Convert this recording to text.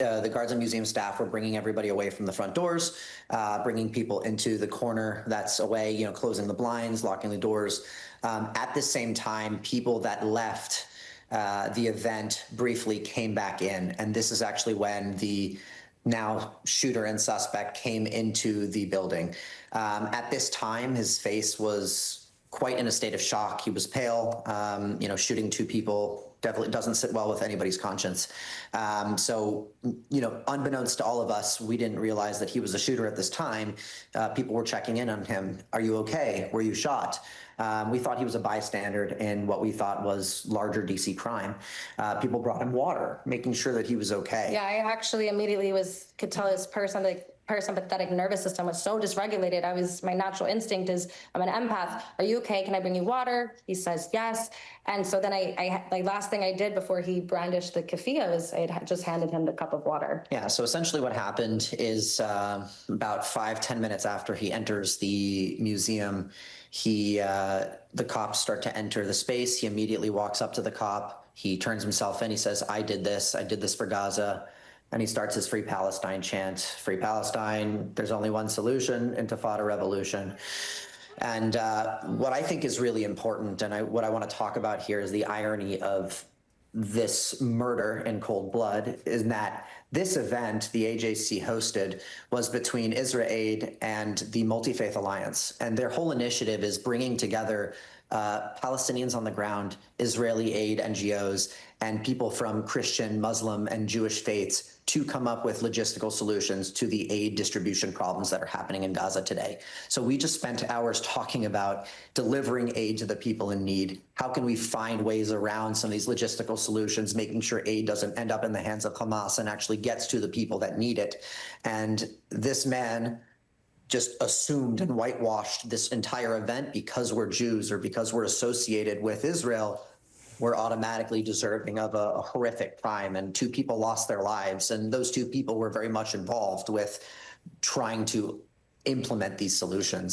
the guards and museum staff were bringing everybody away from the front doors, bringing people into the corner that's away, closing the blinds, locking the doors. At the same time, people that left the event briefly came back in. And this is actually when the now shooter and suspect came into the building. At this time, his face was quite in a state of shock. He was pale. Shooting two people definitely doesn't sit well with anybody's conscience. So, unbeknownst to all of us, we didn't realize that he was a shooter at this time. People were checking in on him. Are you okay? Were you shot? We thought he was a bystander in what we thought was larger DC crime. People brought him water, making sure that he was okay. Yeah, I actually immediately could tell his parasympathetic nervous system was so dysregulated. My natural instinct is, I'm an empath. Are you okay? Can I bring you water? He says yes. And so then last thing I did before he brandished the keffiyeh was I had just handed him the cup of water. Yeah, so essentially what happened is about 5-10 minutes after he enters the museum, the cops start to enter the space. He immediately walks up to the cop. He turns himself in. He says, I did this for Gaza. And he starts his Free Palestine chant. Free Palestine, there's only one solution, Intifada revolution. And what I think is really important, and what I want to talk about here, is the irony of this murder in cold blood, is that this event the AJC hosted was between Israel Aid and the Multi-Faith Alliance. And their whole initiative is bringing together Palestinians on the ground, Israeli aid NGOs, and people from Christian, Muslim, and Jewish faiths to come up with logistical solutions to the aid distribution problems that are happening in Gaza today. So we just spent hours talking about delivering aid to the people in need. How can we find ways around some of these logistical solutions, making sure aid doesn't end up in the hands of Hamas and actually gets to the people that need it? And this man just assumed and whitewashed this entire event because we're Jews or because we're associated with Israel. We're automatically deserving of a horrific crime, and two people lost their lives, and those two people were very much involved with trying to implement these solutions.